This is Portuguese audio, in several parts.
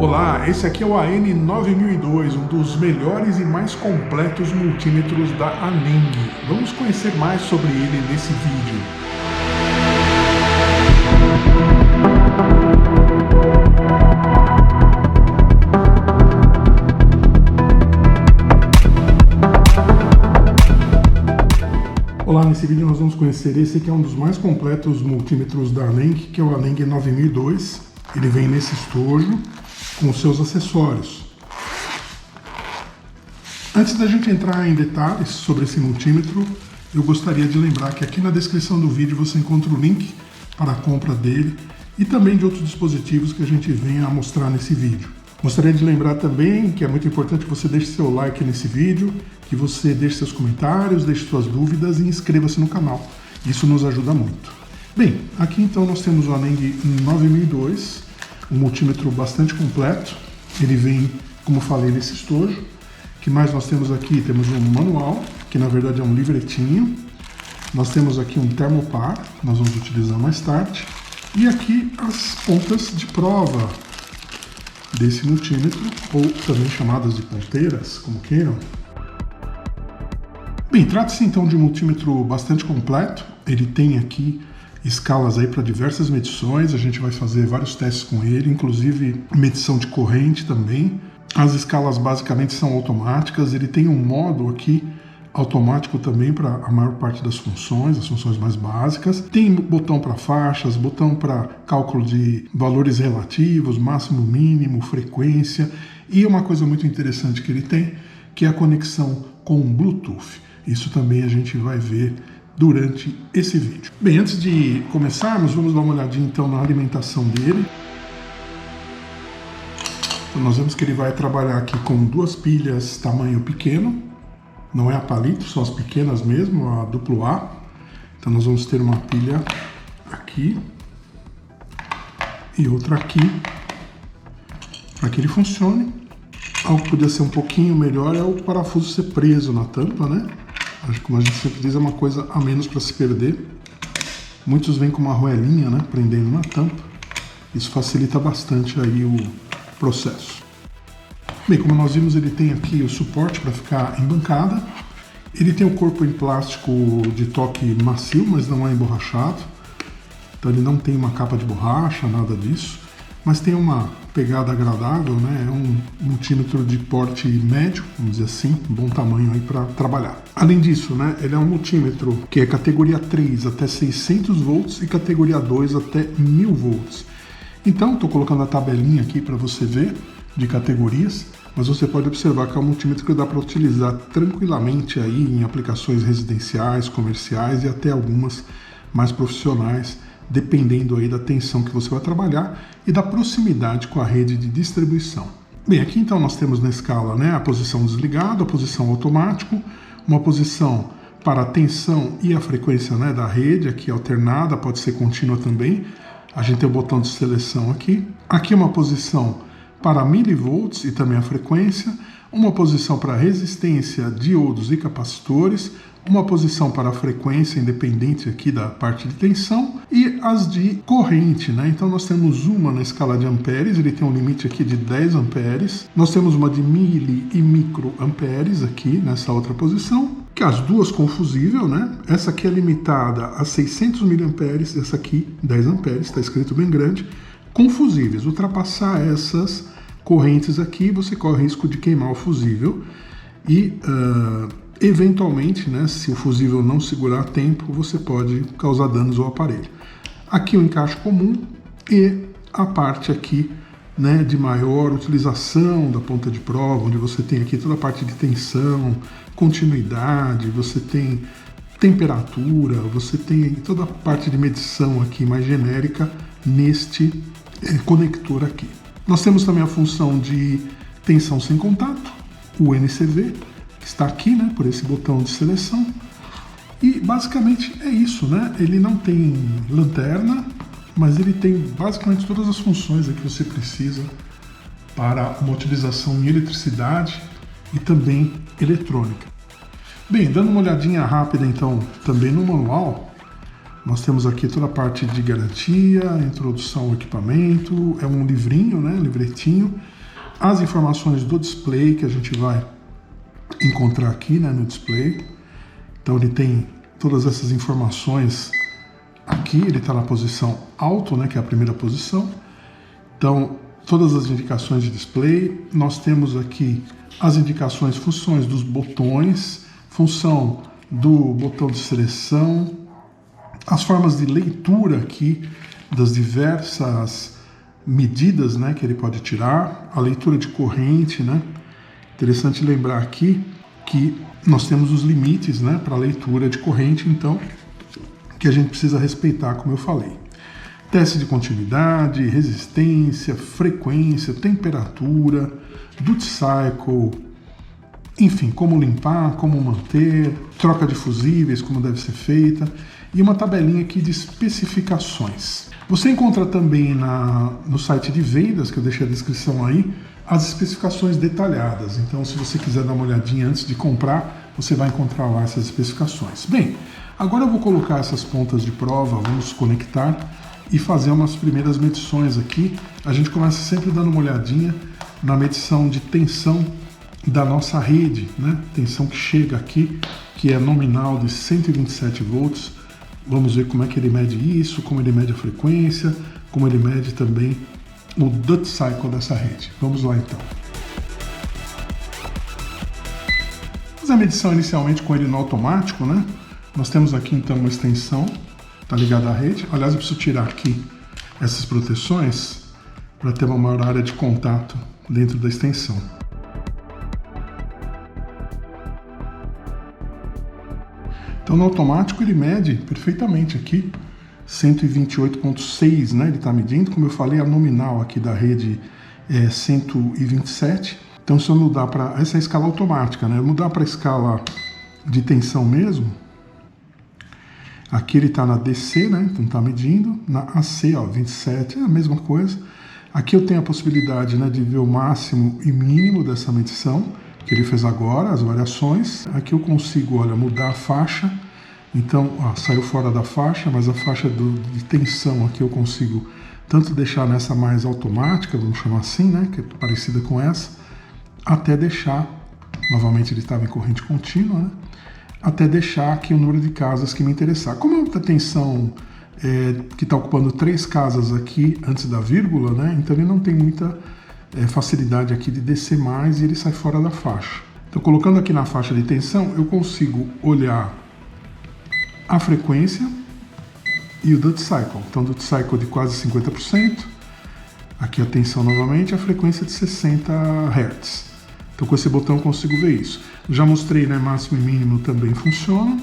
Olá, esse aqui é o AN9002, um dos melhores e mais completos multímetros da Aneng. Vamos conhecer mais sobre ele nesse vídeo. Olá, nesse vídeo nós vamos conhecer esse que é um dos mais completos multímetros da Aneng, que é o AN9002. Ele vem nesse estojo com os seus acessórios. Antes da gente entrar em detalhes sobre esse multímetro, eu gostaria de lembrar que aqui na descrição do vídeo você encontra o link para a compra dele e também de outros dispositivos que a gente vem a mostrar nesse vídeo. Gostaria de lembrar também que é muito importante que você deixe seu like nesse vídeo, que você deixe seus comentários, deixe suas dúvidas e inscreva-se no canal. Isso nos ajuda muito. Bem, aqui então nós temos o AN9002, um multímetro bastante completo. Ele vem, como falei, nesse estojo. O que mais nós temos aqui? Temos um manual, que na verdade é um livretinho. Nós temos aqui um termopar, nós vamos utilizar mais tarde. E aqui as pontas de prova desse multímetro, ou também chamadas de ponteiras, como queiram. Bem, trata-se então de um multímetro bastante completo. Ele tem aqui escalas aí para diversas medições, a gente vai fazer vários testes com ele, inclusive medição de corrente também. As escalas basicamente são automáticas, ele tem um modo aqui automático também para a maior parte das funções, as funções mais básicas. Tem botão para faixas, botão para cálculo de valores relativos, máximo, mínimo, frequência. E uma coisa muito interessante que ele tem, que é a conexão com o Bluetooth. Isso também a gente vai ver durante esse vídeo. Bem, antes de começarmos, vamos dar uma olhadinha então na alimentação dele. Então, nós vemos que ele vai trabalhar aqui com duas pilhas tamanho pequeno, não é a palito, são as pequenas mesmo, a AA. Então nós vamos ter uma pilha aqui e outra aqui, para que ele funcione. Algo que podia ser um pouquinho melhor é o parafuso ser preso na tampa, né? Como a gente sempre diz, é uma coisa a menos para se perder. Muitos vêm com uma arruelinha, né, prendendo na tampa. Isso facilita bastante aí o processo. Bem, como nós vimos, ele tem aqui o suporte para ficar em bancada. Ele tem o corpo em plástico de toque macio, mas não é emborrachado. Então ele não tem uma capa de borracha, nada disso. Mas tem uma pegada agradável, né? É um multímetro de porte médio, vamos dizer assim, bom tamanho aí para trabalhar. Além disso, né, ele é um multímetro que é categoria 3 até 600 volts e categoria 2 até 1000 volts. Então, estou colocando a tabelinha aqui para você ver de categorias, mas você pode observar que é um multímetro que dá para utilizar tranquilamente aí em aplicações residenciais, comerciais e até algumas mais profissionais, dependendo aí da tensão que você vai trabalhar e da proximidade com a rede de distribuição. Bem, aqui então nós temos na escala, né, a posição desligada, a posição automático, uma posição para a tensão e a frequência, né, da rede, aqui alternada, pode ser contínua também. A gente tem o botão de seleção aqui. Aqui uma posição para milivolts e também a frequência, uma posição para resistência, diodos e capacitores, uma posição para a frequência independente aqui da parte de tensão e as de corrente, né? Então nós temos uma na escala de amperes, ele tem um limite aqui de 10 amperes. Nós temos uma de mili e micro amperes aqui nessa outra posição, que as duas com fusível, né? Essa aqui é limitada a 600 miliamperes, essa aqui 10 amperes, está escrito bem grande, com fusíveis. Ultrapassar essas correntes aqui, você corre risco de queimar o fusível e eventualmente, né, se o fusível não segurar a tempo, você pode causar danos ao aparelho. Aqui o encaixe comum e a parte aqui, né, de maior utilização da ponta de prova, onde você tem aqui toda a parte de tensão, continuidade, você tem temperatura, você tem toda a parte de medição aqui mais genérica neste conector aqui. Nós temos também a função de tensão sem contato, o NCV, que está aqui, né, por esse botão de seleção. E basicamente é isso, né? Ele não tem lanterna, mas ele tem basicamente todas as funções que você precisa para uma utilização em eletricidade e também eletrônica. Bem, dando uma olhadinha rápida então também no manual, nós temos aqui toda a parte de garantia, introdução ao equipamento, é um livrinho, né, livretinho, as informações do display que a gente vai encontrar aqui, né, no display. Então ele tem todas essas informações aqui, ele está na posição alto, né, que é a primeira posição. Então, todas as indicações de display. Nós temos aqui as indicações, funções dos botões, função do botão de seleção, as formas de leitura aqui das diversas medidas, né, que ele pode tirar, a leitura de corrente, né. Interessante lembrar aqui que nós temos os limites, né, para a leitura de corrente, então, que a gente precisa respeitar, como eu falei. Teste de continuidade, resistência, frequência, temperatura, duty cycle, enfim, como limpar, como manter, troca de fusíveis, como deve ser feita, e uma tabelinha aqui de especificações. Você encontra também no site de vendas, que eu deixei a descrição aí, as especificações detalhadas. Então, se você quiser dar uma olhadinha antes de comprar, você vai encontrar lá essas especificações. Bem, agora eu vou colocar essas pontas de prova, vamos conectar e fazer umas primeiras medições aqui. A gente começa sempre dando uma olhadinha na medição de tensão da nossa rede, né? Tensão que chega aqui, que é nominal de 127 volts. Vamos ver como é que ele mede isso, como ele mede a frequência, como ele mede também o duty cycle dessa rede. Vamos lá então. Vamos fazer a medição inicialmente com ele no automático, né? Nós temos aqui então uma extensão, está ligada à rede. Aliás, eu preciso tirar aqui essas proteções para ter uma maior área de contato dentro da extensão. Então no automático ele mede perfeitamente aqui 128.6, né? Ele está medindo, como eu falei, a nominal aqui da rede é 127. Então se eu mudar para essa é a escala automática, né? Eu mudar para a escala de tensão mesmo, aqui ele está na DC, né? Então está medindo, na AC, ó, 27, é a mesma coisa. Aqui eu tenho a possibilidade, né, de ver o máximo e mínimo dessa medição que ele fez agora, as variações. Aqui eu consigo, olha, mudar a faixa. Então, ó, saiu fora da faixa, mas a faixa de tensão aqui eu consigo tanto deixar nessa mais automática, vamos chamar assim, né, que é parecida com essa, até deixar, novamente ele estava em corrente contínua, né, até deixar aqui o número de casas que me interessar. Como é uma tensão que está ocupando 3 casas aqui antes da vírgula, né, então ele não tem muita facilidade aqui de descer mais e ele sai fora da faixa. Então, colocando aqui na faixa de tensão, eu consigo olhar a frequência e o duty cycle. Então, duty cycle de quase 50%, aqui a tensão novamente, a frequência de 60 Hz. Então, com esse botão eu consigo ver isso. Já mostrei, né, máximo e mínimo também funcionam.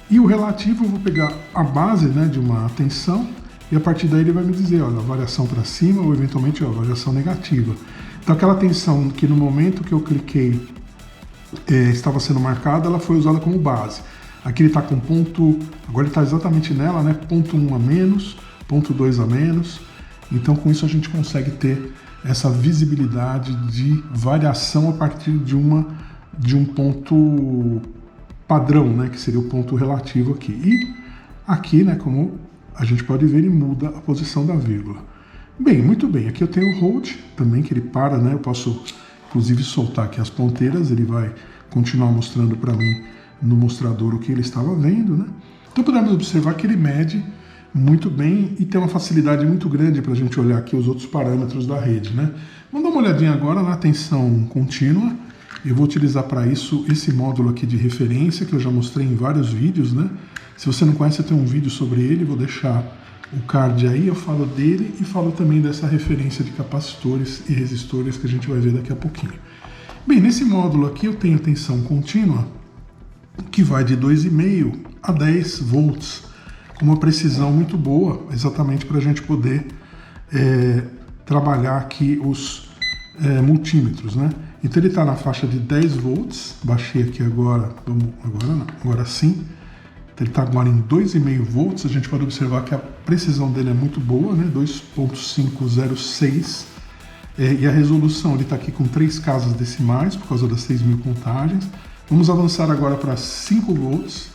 E o relativo eu vou pegar a base, né, de uma tensão e a partir daí ele vai me dizer, olha, a variação para cima ou eventualmente a variação negativa. Então aquela tensão que no momento que eu cliquei estava sendo marcada, ela foi usada como base. Aqui ele está com ponto, agora ele está exatamente nela, né? Ponto 1 a menos, ponto 2 a menos. Então com isso a gente consegue ter essa visibilidade de variação a partir de um ponto padrão, né? Que seria o ponto relativo aqui. E aqui, né? Como a gente pode ver, ele muda a posição da vírgula. Bem, muito bem. Aqui eu tenho o hold também, que ele para, né? Eu posso, inclusive, soltar aqui as ponteiras. Ele vai continuar mostrando para mim no mostrador o que ele estava vendo, né? Então podemos observar que ele mede muito bem e tem uma facilidade muito grande para a gente olhar aqui os outros parâmetros da rede, né? Vamos dar uma olhadinha agora na tensão contínua. Eu vou utilizar para isso esse módulo aqui de referência que eu já mostrei em vários vídeos, né? Se você não conhece, eu tenho um vídeo sobre ele, vou deixar o card aí, eu falo dele e falo também dessa referência de capacitores e resistores que a gente vai ver daqui a pouquinho. Bem, nesse módulo aqui eu tenho tensão contínua que vai de 2,5 a 10 volts, com uma precisão muito boa, exatamente para a gente poder trabalhar aqui os multímetros, né? Então ele está na faixa de 10 volts, baixei aqui agora, agora sim. Então ele está agora em 2,5 volts, a gente pode observar que a precisão dele é muito boa, né? 2.506, e a resolução ele está aqui com 3 casas decimais, por causa das 6.000 contagens. Vamos avançar agora para 5 volts,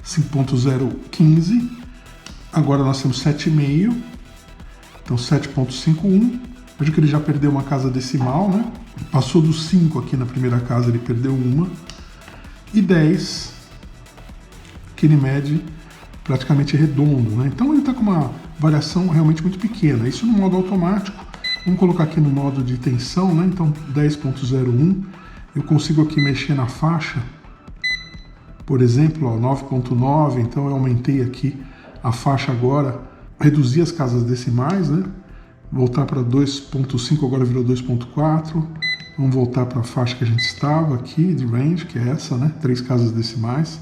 5.015, agora nós temos 7,5, então 7.51, Veja que ele já perdeu uma casa decimal, né? Passou dos 5 aqui na primeira casa, ele perdeu uma. E 10, que ele mede praticamente redondo, né? Então ele está com uma variação realmente muito pequena. Isso no modo automático. Vamos colocar aqui no modo de tensão, né? Então 10.01, eu consigo aqui mexer na faixa, por exemplo, 9.9, então eu aumentei aqui a faixa agora, reduzi as casas decimais, né? Voltar para 2.5, agora virou 2.4. Vamos voltar para a faixa que a gente estava aqui, de range, que é essa, né? 3 casas decimais.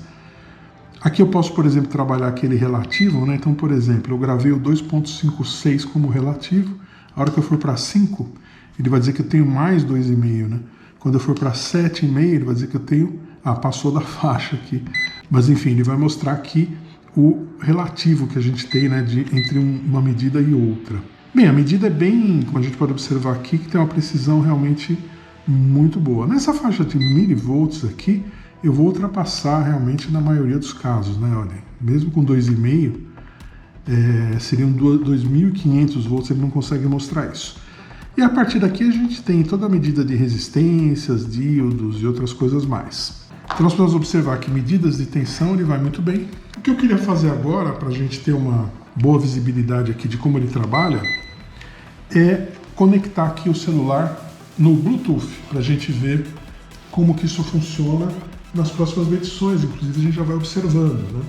Aqui eu posso, por exemplo, trabalhar aquele relativo, né? Então, por exemplo, eu gravei o 2.56 como relativo. A hora que eu for para 5, ele vai dizer que eu tenho mais 2,5, né? Quando eu for para 7,5, ele vai dizer que eu tenho... passou da faixa aqui. Mas, enfim, ele vai mostrar aqui o relativo que a gente tem, né? Entre uma medida e outra. Bem, a medida é bem, como a gente pode observar aqui, que tem uma precisão realmente muito boa. Nessa faixa de milivolts aqui, eu vou ultrapassar realmente na maioria dos casos, né? Olha, mesmo com 2,5, seriam 2.500 volts, ele não consegue mostrar isso. E a partir daqui a gente tem toda a medida de resistências, díodos e outras coisas mais. Então nós podemos observar que medidas de tensão ele vai muito bem. O que eu queria fazer agora, para a gente ter uma boa visibilidade aqui de como ele trabalha, é conectar aqui o celular no Bluetooth, para a gente ver como que isso funciona nas próximas medições, inclusive a gente já vai observando, né?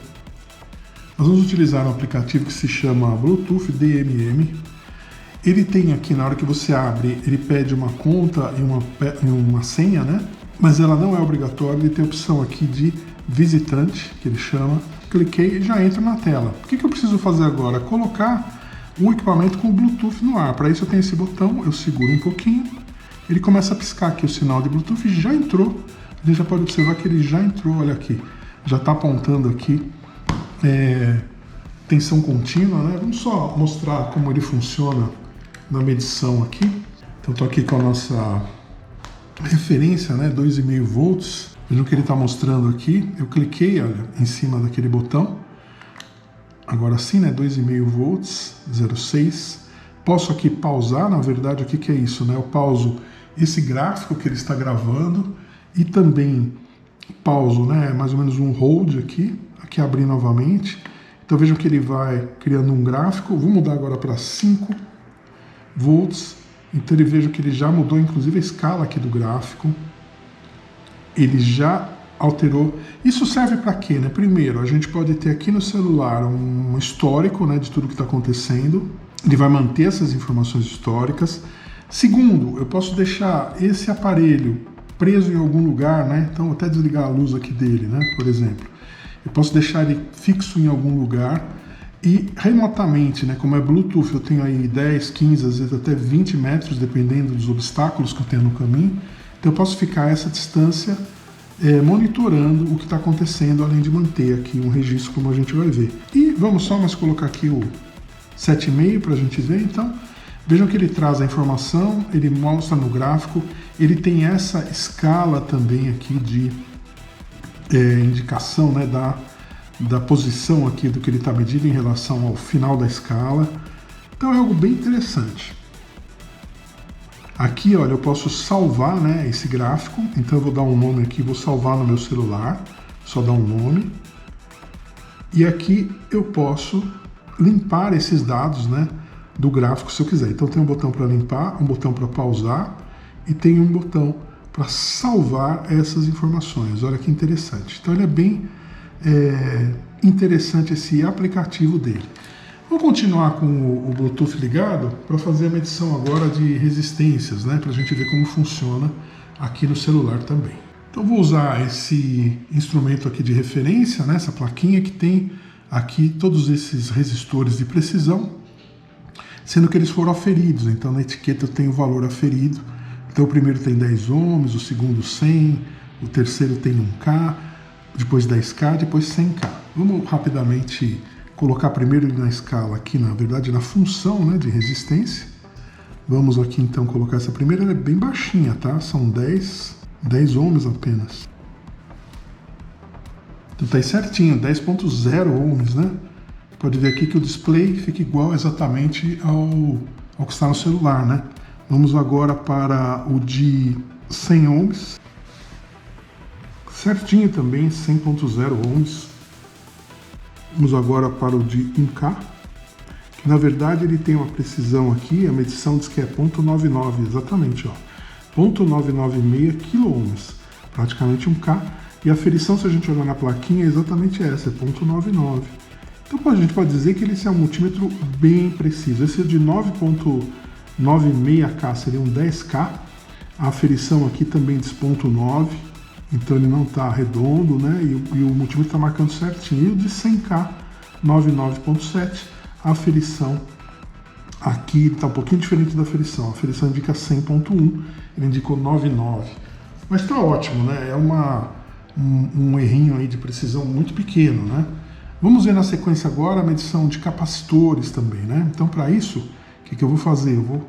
Nós vamos utilizar um aplicativo que se chama Bluetooth DMM. Ele tem aqui, na hora que você abre, ele pede uma conta e uma senha, né? Mas ela não é obrigatória, ele tem a opção aqui de visitante, que ele chama. Cliquei e já entra na tela. O que eu preciso fazer agora? Colocar um equipamento com o Bluetooth no ar. Para isso eu tenho esse botão, eu seguro um pouquinho, ele começa a piscar aqui o sinal de Bluetooth e já entrou. A gente já pode observar que ele já entrou, olha aqui. Já está apontando aqui tensão contínua, né? Vamos só mostrar como ele funciona na medição aqui. Então estou aqui com a nossa referência, né? 2,5 volts. Vejam o que ele está mostrando aqui. Eu cliquei, olha, em cima daquele botão. Agora sim, né? 2,5 volts, 0,6. Posso aqui pausar, na verdade, o que é isso, né? Eu pauso esse gráfico que ele está gravando e também pauso, né? Mais ou menos um hold aqui abrir novamente. Então vejam que ele vai criando um gráfico. Vou mudar agora para 5 volts. Então ele veja que ele já mudou, inclusive, a escala aqui do gráfico. Ele já alterou. Isso serve para quê, né? Primeiro, a gente pode ter aqui no celular um histórico, né, de tudo que está acontecendo. Ele vai manter essas informações históricas. Segundo, eu posso deixar esse aparelho preso em algum lugar, né? Então, até desligar a luz aqui dele, né? Por exemplo. Eu posso deixar ele fixo em algum lugar e remotamente, né? Como é Bluetooth, eu tenho aí 10, 15, às vezes até 20 metros, dependendo dos obstáculos que eu tenho no caminho. Então, eu posso ficar a essa distância monitorando o que está acontecendo, além de manter aqui um registro, como a gente vai ver. E vamos só mais colocar aqui o 7,5 para a gente ver, então. Vejam que ele traz a informação, ele mostra no gráfico, ele tem essa escala também aqui de indicação, né, da posição aqui do que ele está medindo em relação ao final da escala. Então é algo bem interessante. Aqui, olha, eu posso salvar, né, esse gráfico, então eu vou dar um nome aqui, vou salvar no meu celular, só dar um nome. E aqui eu posso limpar esses dados, né, do gráfico se eu quiser. Então tem um botão para limpar, um botão para pausar e tem um botão para salvar essas informações. Olha que interessante. Então ele é bem interessante esse aplicativo dele. Vamos continuar com o Bluetooth ligado para fazer a medição agora de resistências, né, para a gente ver como funciona aqui no celular também. Então vou usar esse instrumento aqui de referência, né, essa plaquinha que tem aqui todos esses resistores de precisão, sendo que eles foram aferidos. Então na etiqueta eu tenho o valor aferido. Então o primeiro tem 10 ohms, o segundo 100, o terceiro tem 1K, depois 10K, depois 100K. Vamos rapidamente colocar primeiro na escala aqui, na verdade, na função, né, de resistência. Vamos aqui então colocar essa primeira, ela é bem baixinha, tá? São 10 ohms apenas. Então tá aí certinho, 10.0 ohms, né? Pode ver aqui que o display fica igual exatamente ao que está no celular, né? Vamos agora para o de 100 ohms, certinho também, 100.0 ohms. Vamos agora para o de 1K, que na verdade ele tem uma precisão aqui, a medição diz que é 0.99, exatamente, ó, 0.996 kΩ, praticamente 1K, e a aferição, se a gente olhar na plaquinha, é exatamente essa, é 0.99. Então a gente pode dizer que ele é um multímetro bem preciso. Esse de 9.96K seria um 10K, a aferição aqui também diz 0.9, então ele não está redondo, né? E o multímetro está marcando certinho. E o de 100K, 99.7, a aferição aqui está um pouquinho diferente da aferição. A aferição indica 100.1, ele indicou 99. Mas está ótimo, né? É um errinho aí de precisão muito pequeno, né? Vamos ver na sequência agora a medição de capacitores também, né? Então, para isso, o que eu vou fazer? Eu vou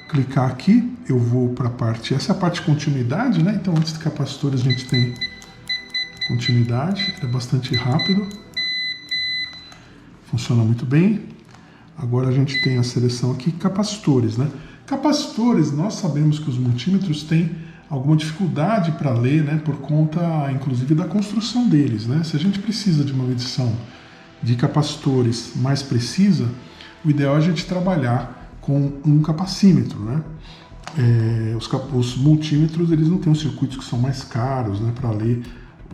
clicar aqui, eu vou para a parte... Essa é a parte de continuidade, né? Então, antes de capacitores, a gente tem continuidade. É bastante rápido. Funciona muito bem. Agora a gente tem a seleção aqui, capacitores, né? Capacitores, nós sabemos que os multímetros têm alguma dificuldade para ler, né? Por conta, inclusive, da construção deles, né? Se a gente precisa de uma medição de capacitores mais precisa, o ideal é a gente trabalhar com um capacímetro, né? Os multímetros, eles não têm os circuitos que são mais caros, né? Para ler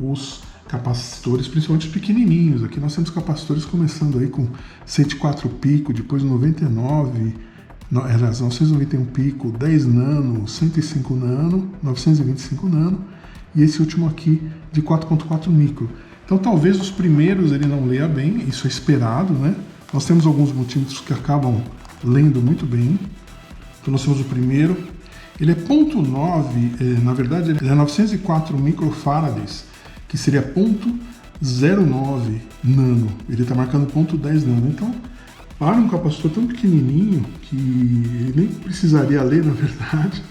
os capacitores, principalmente os pequenininhos. Aqui nós temos capacitores começando aí com 104 pico, depois 99, 991 pico, 10 nano, 105 nano, 925 nano e esse último aqui de 4.4 micro. Então talvez os primeiros ele não leia bem, isso é esperado, né? Nós temos alguns multímetros que acabam lendo muito bem. Então nós temos o primeiro, ele é 0.9, na verdade ele é 904 microfarads, que seria 0.09 nano. Ele está marcando 0.10 nano. Então, para um capacitor tão pequenininho, que ele nem precisaria ler, na verdade,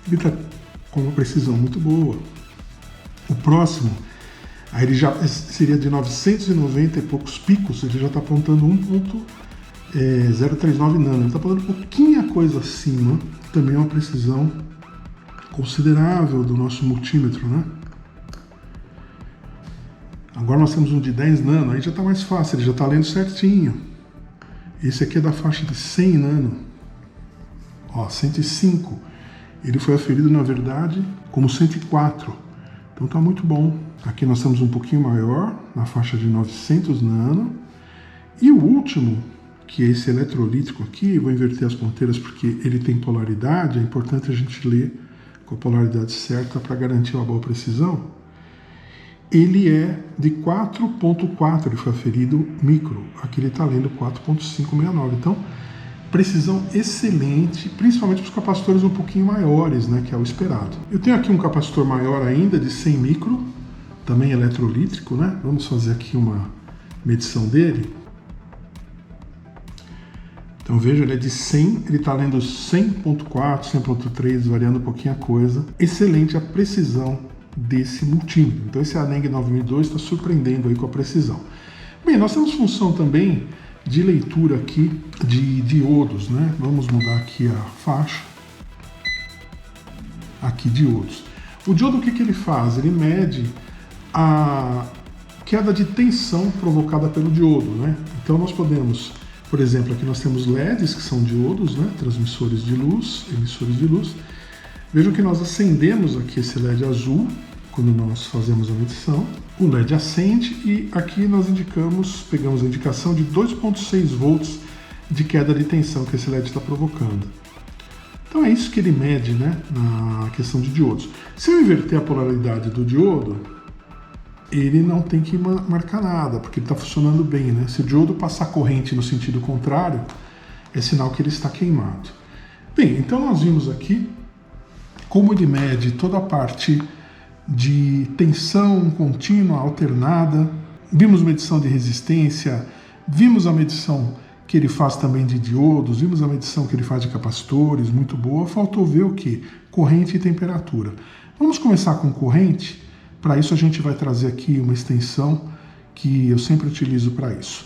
ele está com uma precisão muito boa. O próximo, aí ele já seria de 990 e poucos picos, ele já está apontando 1.039 nano. Ele está apontando um pouquinho a coisa acima, também é uma precisão considerável do nosso multímetro, né? Agora nós temos um de 10 nano, aí já está mais fácil, ele já está lendo certinho. Esse aqui é da faixa de 100 nano. Ó, 105. Ele foi aferido, na verdade, como 104. Então está muito bom. Aqui nós temos um pouquinho maior, na faixa de 900 nano. E o último, que é esse eletrolítico aqui, vou inverter as ponteiras porque ele tem polaridade, é importante a gente ler com a polaridade certa para garantir uma boa precisão. Ele é de 4.4, ele foi aferido micro. Aqui ele está lendo 4.569. Então, precisão excelente, principalmente para os capacitores um pouquinho maiores, né, que é o esperado. Eu tenho aqui um capacitor maior ainda, de 100 micro, também eletrolítico, né? Vamos fazer aqui uma medição dele. Então veja, ele é de 100, ele está lendo 100.4, 100.3, variando um pouquinho a coisa. Excelente a precisão desse multímetro. Então esse Aneng 9002 está surpreendendo aí com a precisão. Bem, nós temos função também de leitura aqui de diodos, né? Vamos mudar aqui a faixa. Aqui, diodos. O diodo, o que ele faz? Ele mede a queda de tensão provocada pelo diodo, né? Então nós podemos, por exemplo, aqui nós temos LEDs, que são diodos, né? Transmissores de luz, emissores de luz. Vejam que nós acendemos aqui esse LED azul quando nós fazemos a medição. O LED acende e aqui nós pegamos a indicação de 2.6 volts de queda de tensão que esse LED está provocando. Então é isso que ele mede, né, na questão de diodos. Se eu inverter a polaridade do diodo, ele não tem que marcar nada, porque ele está funcionando bem, né? Se o diodo passar corrente no sentido contrário, é sinal que ele está queimado. Bem, então nós vimos aqui como ele mede toda a parte de tensão contínua, alternada. Vimos medição de resistência, vimos a medição que ele faz também de diodos, vimos a medição que ele faz de capacitores, muito boa. Faltou ver o que? Corrente e temperatura. Vamos começar com corrente. Para isso a gente vai trazer aqui uma extensão que eu sempre utilizo para isso.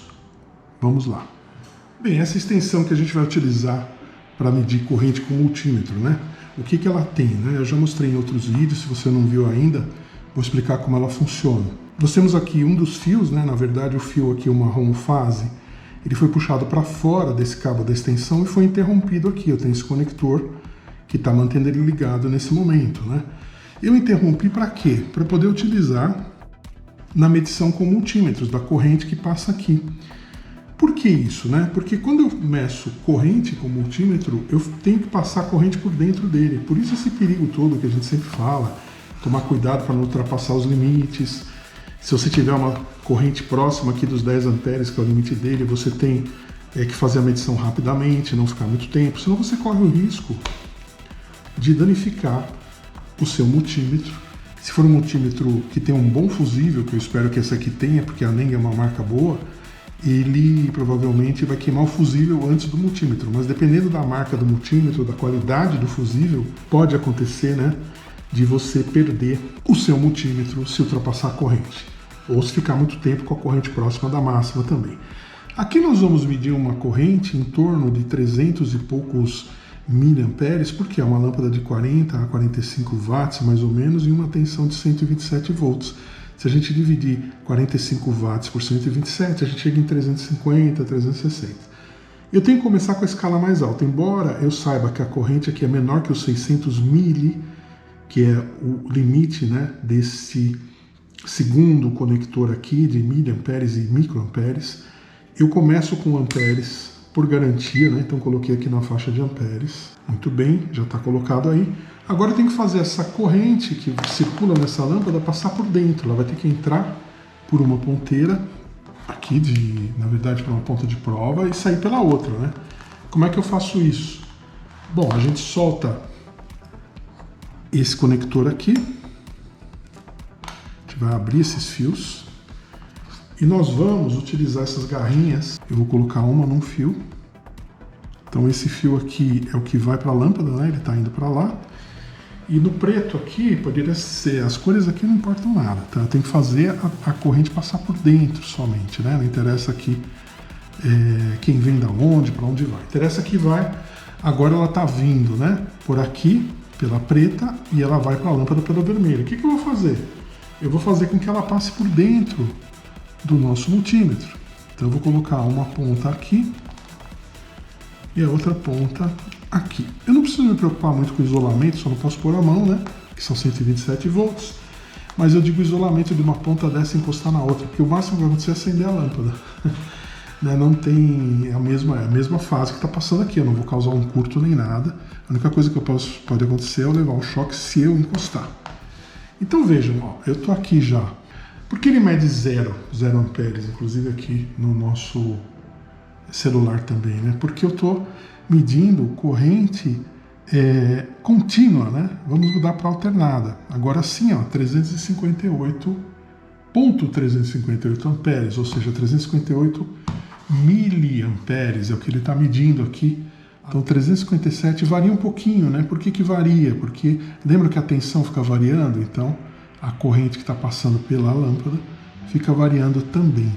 Vamos lá. Bem, essa extensão que a gente vai utilizar para medir corrente com multímetro, né? O que ela tem, né? Eu já mostrei em outros vídeos, se você não viu ainda, vou explicar como ela funciona. Nós temos aqui um dos fios, né? Na verdade o fio aqui, o marrom fase, ele foi puxado para fora desse cabo da extensão e foi interrompido aqui. Eu tenho esse conector que está mantendo ele ligado nesse momento, né? Eu interrompi para quê? Para poder utilizar na medição com multímetros da corrente que passa aqui. Por que isso, né? Porque quando eu meço corrente com multímetro, eu tenho que passar a corrente por dentro dele. Por isso esse perigo todo que a gente sempre fala, tomar cuidado para não ultrapassar os limites. Se você tiver uma corrente próxima aqui dos 10 amperes, que é o limite dele, você tem que fazer a medição rapidamente, não ficar muito tempo, senão você corre o risco de danificar o seu multímetro. Se for um multímetro que tem um bom fusível, que eu espero que esse aqui tenha, porque a Neng é uma marca boa, ele provavelmente vai queimar o fusível antes do multímetro. Mas dependendo da marca do multímetro, da qualidade do fusível, pode acontecer, né, de você perder o seu multímetro se ultrapassar a corrente, ou se ficar muito tempo com a corrente próxima da máxima também. Aqui nós vamos medir uma corrente em torno de 300 e poucos miliamperes, porque é uma lâmpada de 40 a 45 watts mais ou menos e uma tensão de 127 volts. Se a gente dividir 45 watts por 127, a gente chega em 350, 360. Eu tenho que começar com a escala mais alta, embora eu saiba que a corrente aqui é menor que os 600 mili, que é o limite, né, desse segundo conector aqui de miliamperes e microamperes. Eu começo com amperes por garantia, né? Então coloquei aqui na faixa de amperes. Muito bem, já está colocado aí. Agora eu tenho que fazer essa corrente que circula nessa lâmpada passar por dentro. Ela vai ter que entrar por uma ponteira aqui, na verdade, por uma ponta de prova e sair pela outra, né? Como é que eu faço isso? Bom, a gente solta esse conector aqui. A gente vai abrir esses fios. E nós vamos utilizar essas garrinhas. Eu vou colocar uma num fio. Então esse fio aqui é o que vai para a lâmpada, né? Ele está indo para lá. E no preto aqui, poderia ser... As cores aqui não importam nada, tá? Tem que fazer a corrente passar por dentro somente, né? Não interessa aqui quem vem da onde, para onde vai. Interessa que vai... Agora ela está vindo, né? Por aqui, pela preta, e ela vai para a lâmpada pela vermelha. O que eu vou fazer? Eu vou fazer com que ela passe por dentro do nosso multímetro. Então eu vou colocar uma ponta aqui e a outra ponta aqui. Eu não preciso me preocupar muito com o isolamento, só não posso pôr a mão, né? Que são 127 volts. Mas eu digo isolamento de uma ponta dessa encostar na outra, porque o máximo que vai acontecer é acender a lâmpada. Né? Não tem a mesma fase que está passando aqui. Eu não vou causar um curto nem nada. A única coisa que pode acontecer é eu levar um choque se eu encostar. Então vejam, ó, eu estou aqui já. Porque ele mede 0 amperes, inclusive aqui no nosso celular também, né? Porque eu estou medindo corrente contínua, né? Vamos mudar para alternada. Agora sim, ó, 358,358 amperes, ou seja, 358 miliamperes, é o que ele está medindo aqui. Então 357 varia um pouquinho, né? Por que varia? Porque lembra que a tensão fica variando, então a corrente que está passando pela lâmpada fica variando também.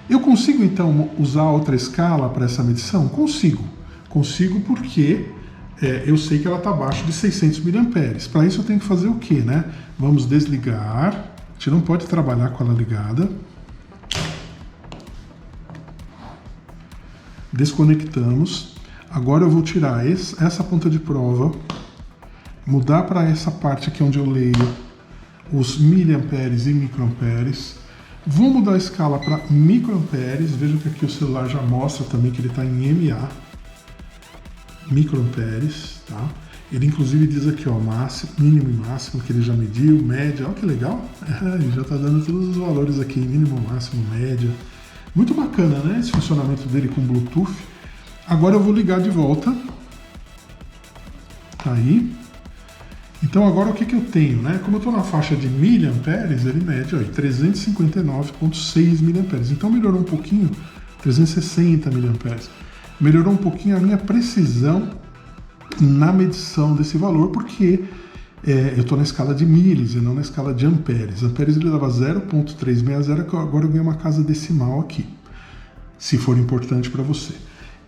Eu consigo então usar outra escala para essa medição? Consigo. Consigo porque eu sei que ela está abaixo de 600 miliamperes. Para isso eu tenho que fazer o quê, né? Vamos desligar. A gente não pode trabalhar com ela ligada. Desconectamos. Agora eu vou tirar essa ponta de prova, mudar para essa parte aqui onde eu leio os miliamperes e microamperes. Vou mudar a escala para microamperes. Vejam que aqui o celular já mostra também que ele está em MA. Microamperes, tá? Ele inclusive diz aqui, ó, máximo, mínimo e máximo, que ele já mediu, média. Olha que legal. Ele já está dando todos os valores aqui, mínimo, máximo, média. Muito bacana, né? Esse funcionamento dele com Bluetooth. Agora eu vou ligar de volta. Tá aí. Então agora o que eu tenho, né? Como eu estou na faixa de miliamperes, ele mede 359,6 miliamperes. Então melhorou um pouquinho, 360 miliamperes. Melhorou um pouquinho a minha precisão na medição desse valor, porque eu estou na escala de milis e não na escala de amperes. Amperes ele dava 0,360, agora eu ganhei uma casa decimal aqui, se for importante para você.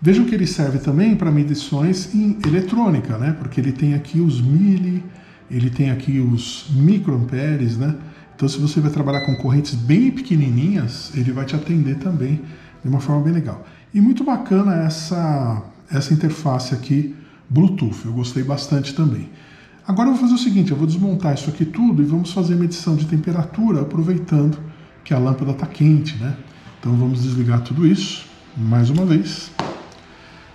Vejam que ele serve também para medições em eletrônica, né? Porque ele tem aqui os mili, ele tem aqui os microamperes, né? Então, se você vai trabalhar com correntes bem pequenininhas, ele vai te atender também de uma forma bem legal. E muito bacana essa interface aqui Bluetooth, eu gostei bastante também. Agora eu vou fazer o seguinte, eu vou desmontar isso aqui tudo e vamos fazer medição de temperatura, aproveitando que a lâmpada está quente, né? Então vamos desligar tudo isso, mais uma vez.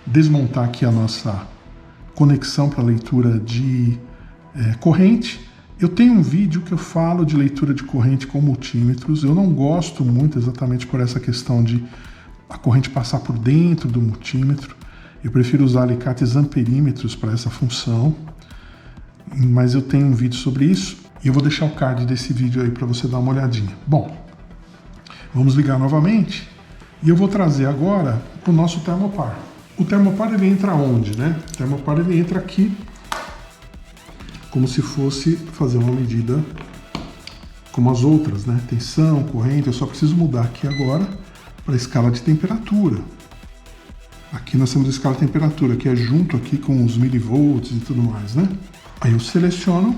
Desmontar aqui a nossa conexão para leitura de corrente. Eu tenho um vídeo que eu falo de leitura de corrente com multímetros. Eu não gosto muito exatamente por essa questão de a corrente passar por dentro do multímetro. Eu prefiro usar alicates amperímetros para essa função. Mas eu tenho um vídeo sobre isso e eu vou deixar o card desse vídeo aí para você dar uma olhadinha. Bom, vamos ligar novamente e eu vou trazer agora o nosso termopar. O termopar ele entra onde, né? O termopar ele entra aqui como se fosse fazer uma medida como as outras, né? Tensão, corrente, eu só preciso mudar aqui agora para a escala de temperatura. Aqui nós temos a escala de temperatura, que é junto aqui com os milivolts e tudo mais, né? Aí eu seleciono,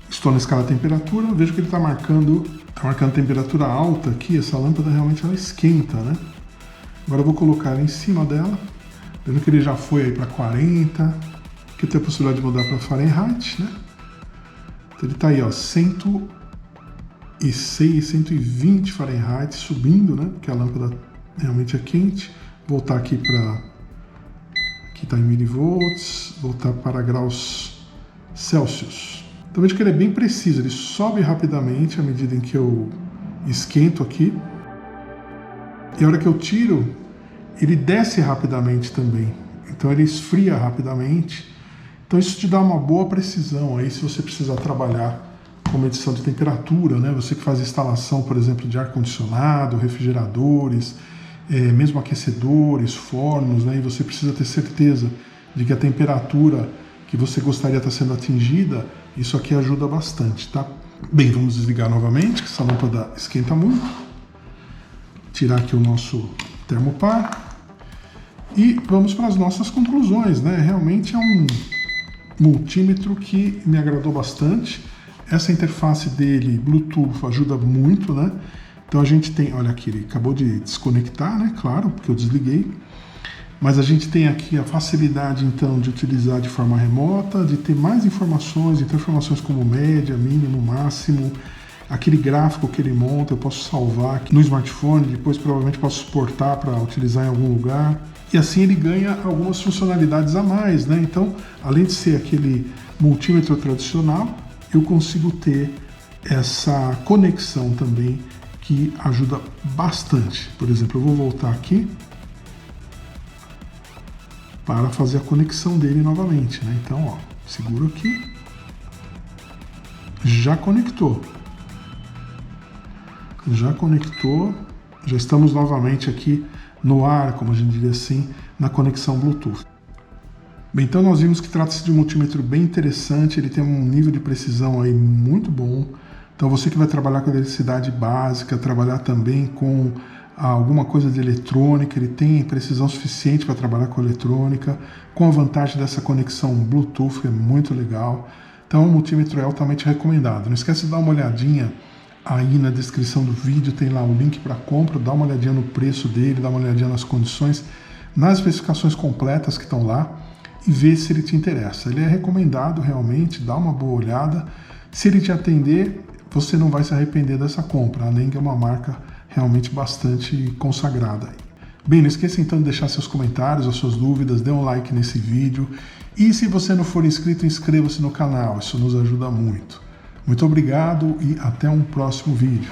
estou na escala de temperatura, vejo que ele está marcando temperatura alta aqui, essa lâmpada realmente ela esquenta, né? Agora eu vou colocar ela em cima dela, vendo que ele já foi aí para 40, aqui tem a possibilidade de mudar para Fahrenheit, né? Então ele está aí, ó, 106, 120 Fahrenheit, subindo, né? Porque a lâmpada realmente é quente. Voltar aqui para... Aqui está em milivolts, voltar para graus Celsius. Então veja que ele é bem preciso, ele sobe rapidamente à medida em que eu esquento aqui. E a hora que eu tiro, ele desce rapidamente também. Então ele esfria rapidamente. Então isso te dá uma boa precisão aí se você precisar trabalhar com medição de temperatura, né? Você que faz instalação, por exemplo, de ar-condicionado, refrigeradores, mesmo aquecedores, fornos, né? E você precisa ter certeza de que a temperatura que você gostaria de estar sendo atingida, isso aqui ajuda bastante, tá? Bem, vamos desligar novamente, que essa lâmpada esquenta muito. Tirar aqui o nosso termopar. E vamos para as nossas conclusões, né? Realmente é um multímetro que me agradou bastante. Essa interface dele, Bluetooth, ajuda muito, né? Então a gente tem, olha aqui, ele acabou de desconectar, né? Claro, porque eu desliguei. Mas a gente tem aqui a facilidade, então, de utilizar de forma remota, de ter mais informações, então informações como média, mínimo, máximo, aquele gráfico que ele monta, eu posso salvar aqui no smartphone, depois provavelmente posso exportar para utilizar em algum lugar. E assim ele ganha algumas funcionalidades a mais, né? Então, além de ser aquele multímetro tradicional, eu consigo ter essa conexão também que ajuda bastante. Por exemplo, eu vou voltar aqui para fazer a conexão dele novamente, né? Então, ó, seguro aqui, já conectou, já estamos novamente aqui no ar, como a gente diria assim, na conexão Bluetooth. Bem, então nós vimos que trata-se de um multímetro bem interessante, ele tem um nível de precisão aí muito bom. Então você que vai trabalhar com eletricidade básica, trabalhar também com alguma coisa de eletrônica, ele tem precisão suficiente para trabalhar com eletrônica, com a vantagem dessa conexão Bluetooth, que é muito legal. Então o multímetro é altamente recomendado. Não esquece de dar uma olhadinha aí na descrição do vídeo, tem lá o link para compra, dá uma olhadinha no preço dele, dá uma olhadinha nas condições, nas especificações completas que estão lá e vê se ele te interessa. Ele é recomendado realmente, dá uma boa olhada. Se ele te atender, você não vai se arrepender dessa compra. A Neng é uma marca realmente bastante consagrada. Bem, não esqueça então de deixar seus comentários, as suas dúvidas, dê um like nesse vídeo. E se você não for inscrito, inscreva-se no canal, isso nos ajuda muito. Muito obrigado e até um próximo vídeo.